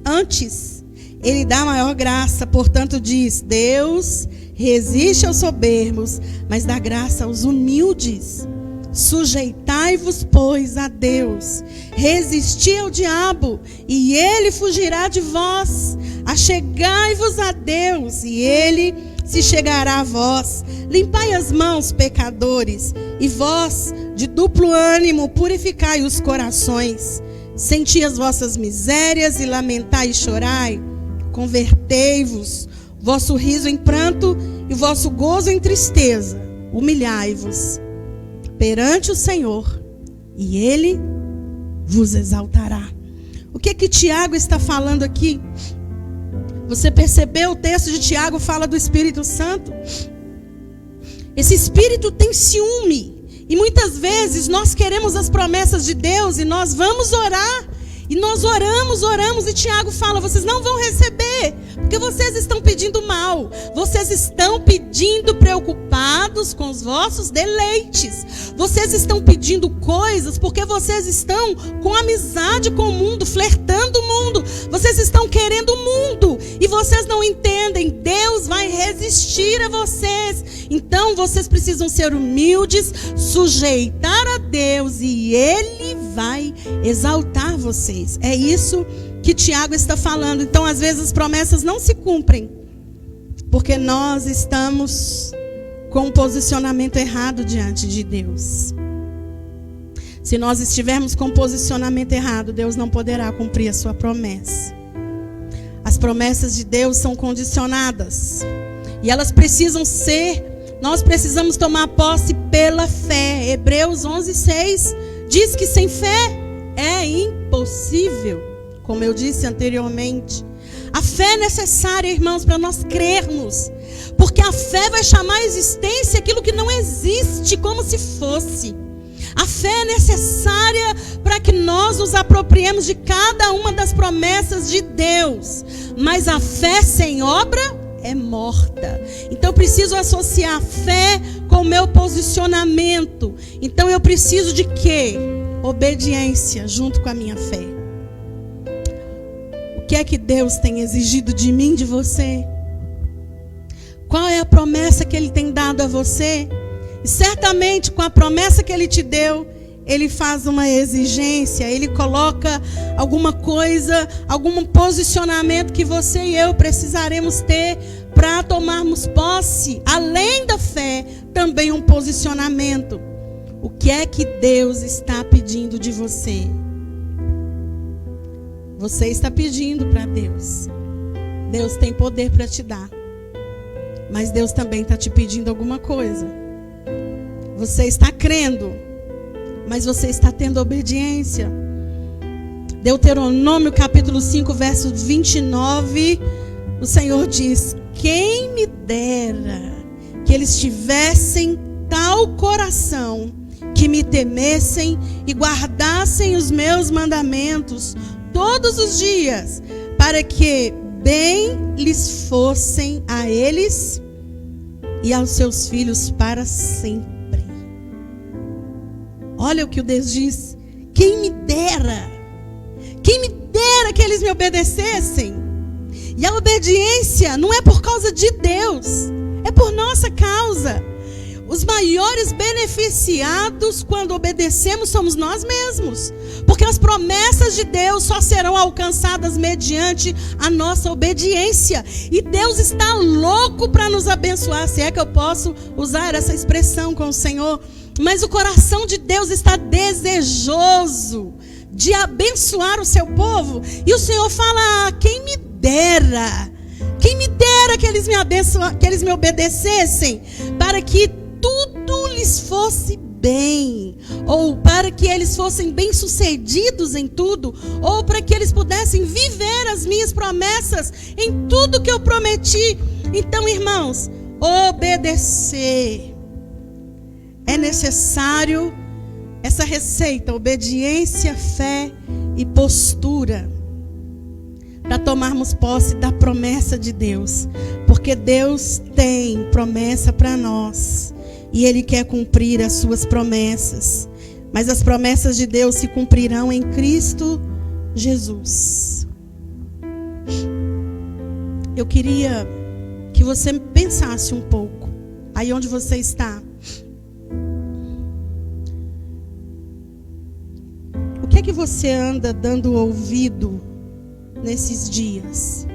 Antes, ele dá maior graça. Portanto diz: Deus resiste aos soberbos, mas dá graça aos humildes. Sujeitai-vos, pois, a Deus. Resisti ao diabo, e ele fugirá de vós. Achegai-vos a Deus, e ele se chegará a vós. Limpai as mãos, pecadores, e vós, de duplo ânimo, purificai os corações. Senti as vossas misérias e lamentai e chorai. Convertei-vos, vosso riso em pranto e vosso gozo em tristeza. Humilhai-vos perante o Senhor, e Ele vos exaltará. O que Tiago está falando aqui? Você percebeu? O texto de Tiago fala do Espírito Santo. Esse Espírito tem ciúme. E muitas vezes nós queremos as promessas de Deus e nós vamos orar. E nós oramos, e Tiago fala: vocês não vão receber, porque vocês estão pedindo mal. Vocês estão pedindo preocupados com os vossos deleites. Vocês estão pedindo coisas porque vocês estão com amizade com o mundo, flertando o mundo. Vocês estão querendo o mundo e vocês não entendem. Deus vai resistir a vocês. Então vocês precisam ser humildes, sujeitar a Deus, e Ele vai exaltar vocês. É isso que Tiago está falando. Então, às vezes, as promessas não se cumprem porque nós estamos com um posicionamento errado diante de Deus. Se nós estivermos com um posicionamento errado, Deus não poderá cumprir a sua promessa. As promessas de Deus são condicionadas e elas precisam ser, nós precisamos tomar posse pela fé. Hebreus 11:6 diz que sem fé é impossível, como eu disse anteriormente. A fé é necessária, irmãos, para nós crermos, porque a fé vai chamar à existência aquilo que não existe como se fosse. A fé é necessária para que nós nos apropriemos de cada uma das promessas de Deus, mas a fé sem obra é morta. Então eu preciso associar a fé com o meu posicionamento. Então eu preciso de quê? Obediência junto com a minha fé. O que é que Deus tem exigido de mim, de você? Qual é a promessa que Ele tem dado a você? E certamente com a promessa que Ele te deu, ele faz uma exigência, ele coloca alguma coisa, algum posicionamento que você e eu precisaremos ter para tomarmos posse, além da fé, também um posicionamento. O que é que Deus está pedindo de você? Você está pedindo para Deus. Deus tem poder para te dar. Mas Deus também está te pedindo alguma coisa. Você está crendo, mas você está tendo obediência. Deuteronômio capítulo 5, verso 29, o Senhor diz: quem me dera que eles tivessem tal coração, que me temessem e guardassem os meus mandamentos todos os dias, para que bem lhes fossem a eles e aos seus filhos para sempre. Olha o que o Deus diz: quem me dera que eles me obedecessem. E a obediência não é por causa de Deus, é por nossa causa. Os maiores beneficiados quando obedecemos somos nós mesmos, porque as promessas de Deus só serão alcançadas mediante a nossa obediência. E Deus está louco para nos abençoar, se é que eu posso usar essa expressão com o Senhor. Mas o coração de Deus está desejoso de abençoar o seu povo. E o Senhor fala: quem me dera que eles me obedecessem, para que tudo lhes fosse bem, ou para que eles fossem bem-sucedidos em tudo, ou para que eles pudessem viver as minhas promessas em tudo que eu prometi. Então, irmãos, obedecer. É necessário essa receita: obediência, fé e postura, para tomarmos posse da promessa de Deus. Porque Deus tem promessa para nós, e Ele quer cumprir as suas promessas. Mas as promessas de Deus se cumprirão em Cristo Jesus. Eu queria que você pensasse um pouco, aí onde você está. O que é que você anda dando ouvido nesses dias?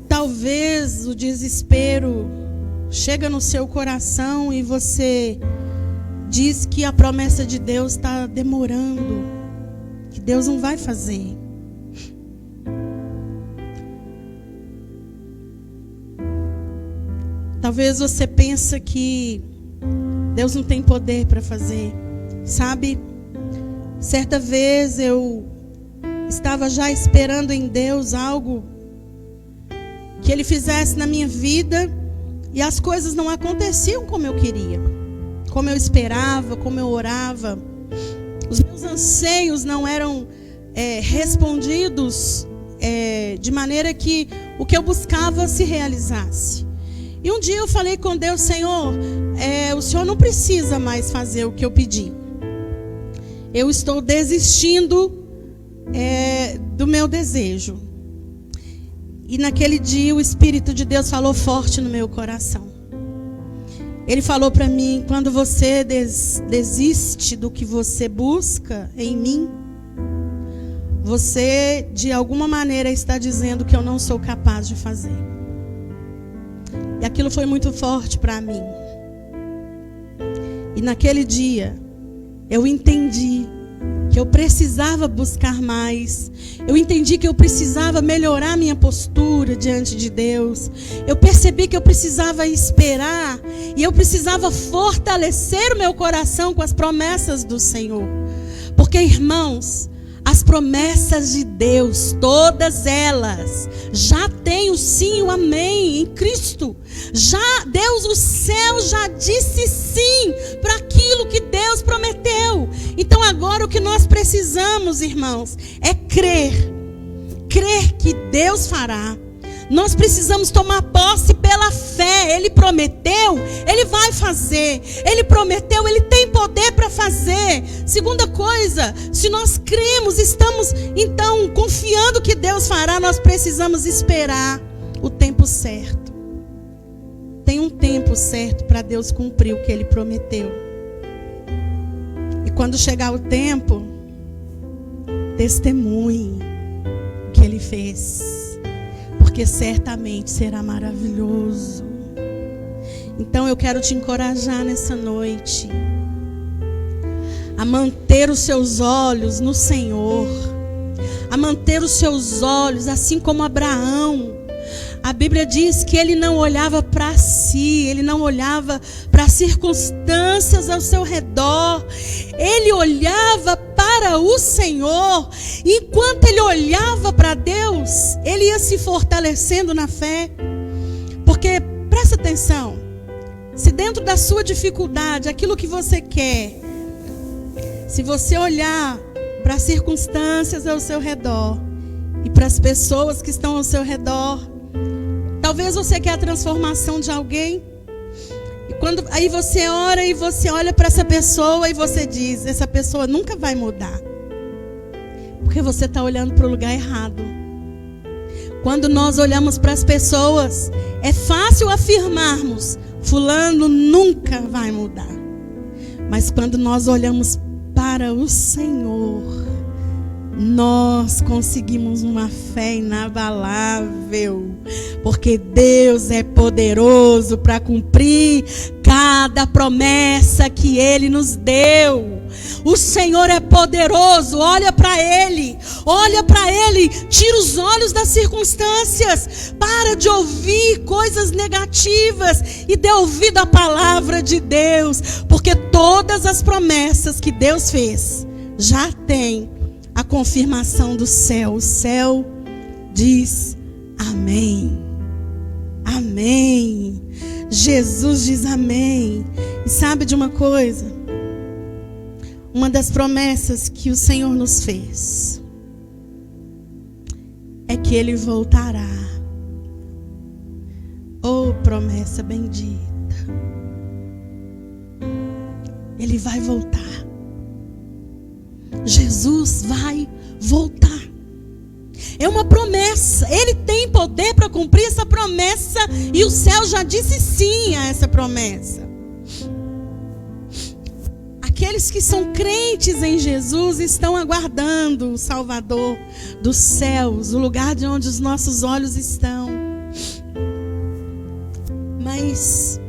Talvez o desespero chega no seu coração e você diz que a promessa de Deus está demorando, que Deus não vai fazer. Talvez você pense que Deus não tem poder para fazer. Sabe, certa vez eu estava já esperando em Deus algo que Ele fizesse na minha vida, e as coisas não aconteciam como eu queria, como eu esperava, como eu orava. Os meus anseios não eram respondidos de maneira que o que eu buscava se realizasse. E um dia eu falei com Deus: Senhor, o Senhor não precisa mais fazer o que eu pedi. Eu estou desistindo do meu desejo. E naquele dia o Espírito de Deus falou forte no meu coração. Ele falou para mim: quando você desiste do que você busca em mim, você de alguma maneira está dizendo que eu não sou capaz de fazer. E aquilo foi muito forte para mim. E naquele dia eu entendi que eu precisava buscar mais. Eu entendi que eu precisava melhorar minha postura diante de Deus. Eu percebi que eu precisava esperar, e eu precisava fortalecer o meu coração com as promessas do Senhor. Porque, irmãos, as promessas de Deus, todas elas, já têm o sim e o amém em Cristo. Já Deus, o céu já disse sim para aquilo que Deus prometeu. Então agora o que nós precisamos, irmãos, é crer que Deus fará. Nós precisamos tomar posse pela fé. Ele prometeu, Ele vai fazer. Ele prometeu, Ele tem poder para fazer. Segunda coisa, se nós cremos, estamos então confiando que Deus fará, nós precisamos esperar o tempo certo. tem um tempo certo para Deus cumprir o que Ele prometeu. E quando chegar o tempo, testemunhe o que Ele fez, porque certamente será maravilhoso. Então eu quero te encorajar nessa noite a manter os seus olhos no Senhor, a manter os seus olhos, assim como Abraão. A Bíblia diz que ele não olhava para si, ele não olhava para as circunstâncias ao seu redor, ele olhava para o Senhor. E enquanto ele olhava para Deus, ele ia se fortalecendo na fé. Porque, presta atenção, se dentro da sua dificuldade, aquilo que você quer, se você olhar para as circunstâncias ao seu redor e para as pessoas que estão ao seu redor, talvez você quer a transformação de alguém. E quando aí você ora e você olha para essa pessoa e você diz: essa pessoa nunca vai mudar, porque você está olhando para o lugar errado. Quando nós olhamos para as pessoas, é fácil afirmarmos: fulano nunca vai mudar. Mas quando nós olhamos para o Senhor, nós conseguimos uma fé inabalável, porque Deus é poderoso para cumprir cada promessa que Ele nos deu. O Senhor é poderoso. Olha para Ele, tira os olhos das circunstâncias, para de ouvir coisas negativas e dê ouvido à palavra de Deus, porque todas as promessas que Deus fez já tem a confirmação do céu. O céu diz amém. Amém. Jesus diz amém. E sabe de uma coisa? Uma das promessas que o Senhor nos fez é que Ele voltará. Oh, promessa bendita. Ele vai voltar. Jesus vai voltar. É uma promessa. Ele tem poder para cumprir essa promessa. E o céu já disse sim a essa promessa. Aqueles que são crentes em Jesus estão aguardando o Salvador dos céus, o lugar de onde os nossos olhos estão. Mas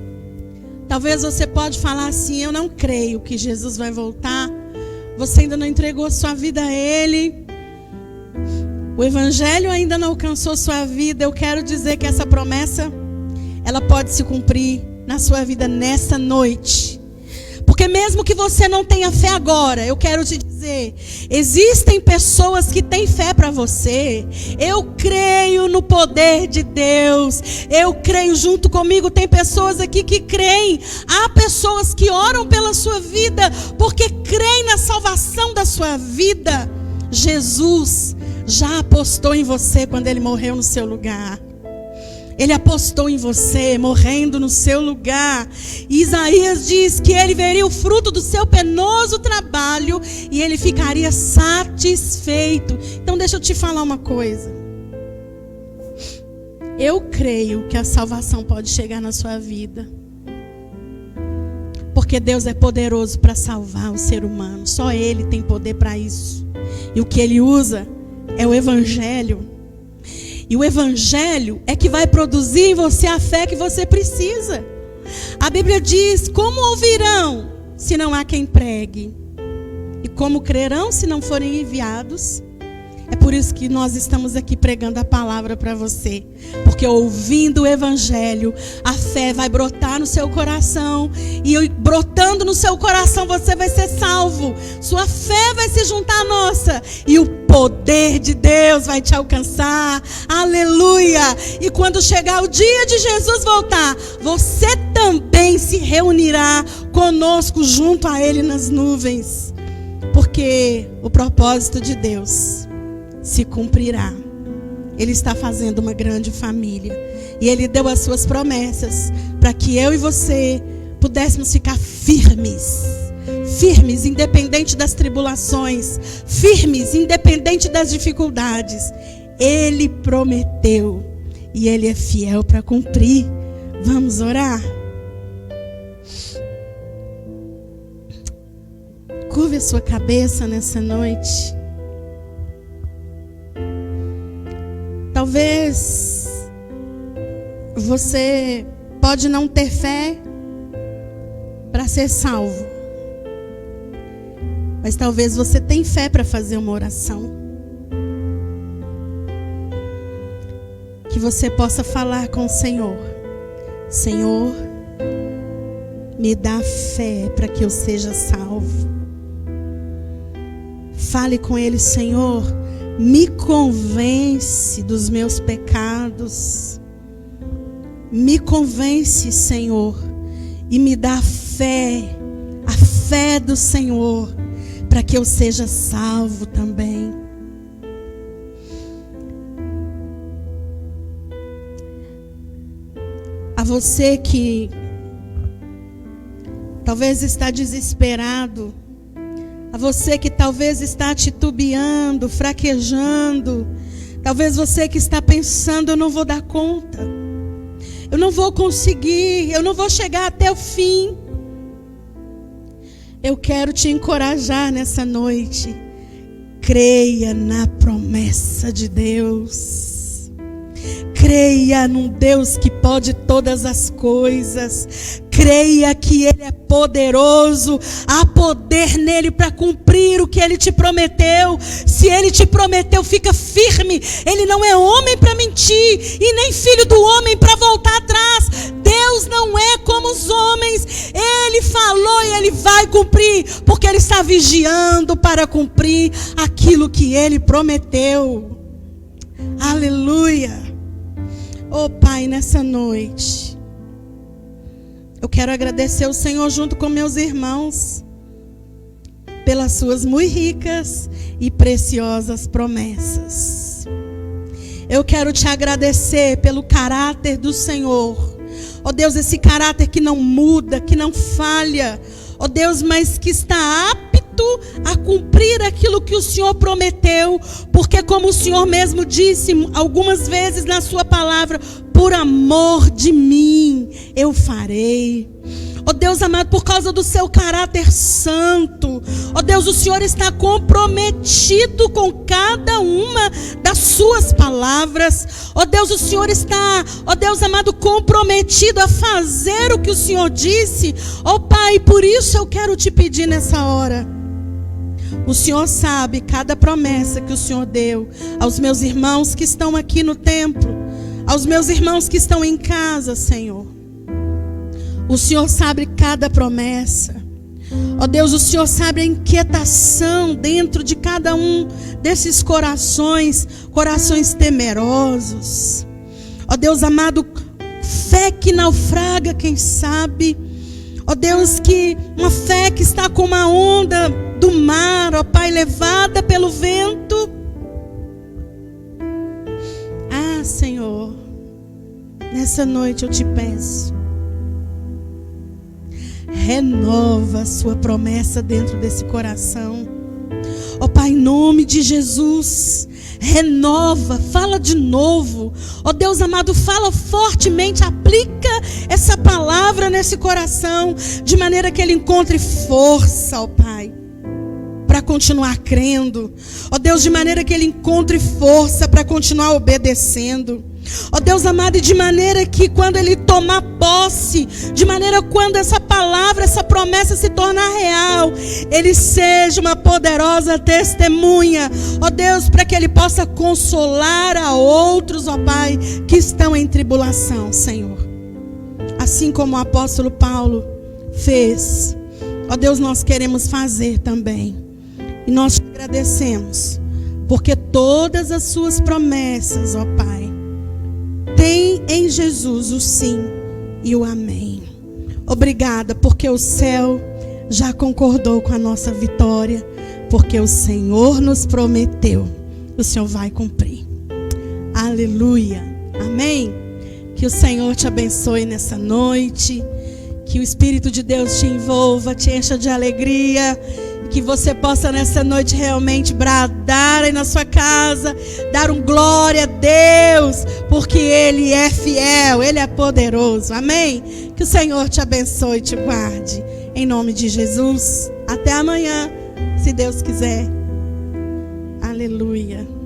talvez você pode falar assim: eu não creio que Jesus vai voltar. Você ainda não entregou sua vida a Ele. O Evangelho ainda não alcançou sua vida. Eu quero dizer que essa promessa, ela pode se cumprir na sua vida nessa noite. Porque mesmo que você não tenha fé agora, eu quero te dizer, existem pessoas que têm fé para você. Eu creio no poder de Deus. Eu creio, junto comigo tem pessoas aqui que creem. Há pessoas que oram pela sua vida porque creem na salvação da sua vida. Jesus já apostou em você quando Ele morreu no seu lugar. Ele apostou em você, morrendo no seu lugar. Isaías diz que Ele veria o fruto do seu penoso trabalho e Ele ficaria satisfeito. Então deixa eu te falar uma coisa. Eu creio que a salvação pode chegar na sua vida, porque Deus é poderoso para salvar o ser humano. Só Ele tem poder para isso. E o que Ele usa é o Evangelho. E o Evangelho é que vai produzir em você a fé que você precisa. A Bíblia diz: como ouvirão se não há quem pregue? E como crerão se não forem enviados? É por isso que nós estamos aqui pregando a palavra para você. Porque ouvindo o Evangelho, a fé vai brotar no seu coração. E brotando no seu coração, você vai ser salvo. Sua fé vai se juntar à nossa. E o poder de Deus vai te alcançar. Aleluia! E quando chegar o dia de Jesus voltar, você também se reunirá conosco junto a Ele nas nuvens. Porque o propósito de Deus se cumprirá. Ele está fazendo uma grande família. E Ele deu as suas promessas para que eu e você pudéssemos ficar firmes. Firmes, independente das tribulações. Firmes, independente das dificuldades. Ele prometeu. E Ele é fiel para cumprir. Vamos orar? Curve a sua cabeça nessa noite. Talvez você pode não ter fé para ser salvo, mas talvez você tenha fé para fazer uma oração. Que você possa falar com o Senhor: Senhor, me dá fé para que eu seja salvo. Fale com Ele: Senhor, me convence dos meus pecados. Me convence, Senhor, e me dá fé, a fé do Senhor, para que eu seja salvo também. A você que talvez está desesperado, a você que talvez está titubeando, fraquejando, talvez você que está pensando: eu não vou dar conta, eu não vou conseguir, eu não vou chegar até o fim. Eu quero te encorajar nessa noite. Creia na promessa de Deus. Creia num Deus que pode todas as coisas. Creia que Ele é poderoso. Há poder nele para cumprir o que Ele te prometeu. Se Ele te prometeu, fica firme. Ele não é homem para mentir, e nem filho do homem para voltar atrás. Deus não é como os homens. Ele falou e Ele vai cumprir, porque Ele está vigiando para cumprir aquilo que Ele prometeu. Aleluia. Oh Pai, nessa noite eu quero agradecer ao Senhor junto com meus irmãos pelas suas muito ricas e preciosas promessas. Eu quero te agradecer pelo caráter do Senhor. Oh Deus, esse caráter que não muda, que não falha. Oh Deus, mas que está apto a cumprir aquilo que o Senhor prometeu. Porque como o Senhor mesmo disse algumas vezes na sua palavra: por amor de mim eu farei. Oh Deus amado, por causa do seu caráter santo, oh Deus, o Senhor está comprometido com cada uma das suas palavras. Oh Deus, o Senhor está, oh Deus amado, comprometido a fazer o que o Senhor disse. Oh Pai, por isso eu quero te pedir nessa hora. O Senhor sabe cada promessa que o Senhor deu aos meus irmãos que estão aqui no templo, aos meus irmãos que estão em casa, Senhor. O Senhor sabe cada promessa. Ó Deus, o Senhor sabe a inquietação dentro de cada um desses corações, corações temerosos. Ó Deus amado, fé que naufraga, quem sabe. Ó Deus, que uma fé que está como a onda do mar, ó Pai, levada pelo vento. Ah, Senhor, nessa noite eu te peço, renova a sua promessa dentro desse coração. Ó Pai, em nome de Jesus, renova, fala de novo. Ó Deus amado, fala fortemente, aplica essa palavra nesse coração, de maneira que ele encontre força, ó Pai, para continuar crendo. Ó Deus, de maneira que ele encontre força para continuar obedecendo. Ó Deus amado, e de maneira que quando ele tomar posse, de maneira quando essa palavra, essa promessa se tornar real, ele seja uma poderosa testemunha, ó Deus, para que ele possa consolar a outros, ó Pai, que estão em tribulação, Senhor. Assim como o apóstolo Paulo fez, ó Deus, nós queremos fazer também. E nós te agradecemos, porque todas as suas promessas, ó Pai, tem em Jesus o sim e o amém. Obrigada, porque o céu já concordou com a nossa vitória, porque o Senhor nos prometeu, o Senhor vai cumprir. Aleluia, amém. Que o Senhor te abençoe nessa noite, que o Espírito de Deus te envolva, te encha de alegria, Que você possa nessa noite realmente bradar aí na sua casa, dar um glória a Deus, porque Ele é fiel, Ele é poderoso. Amém? Que o Senhor te abençoe e te guarde. Em nome de Jesus. Até amanhã, se Deus quiser. Aleluia.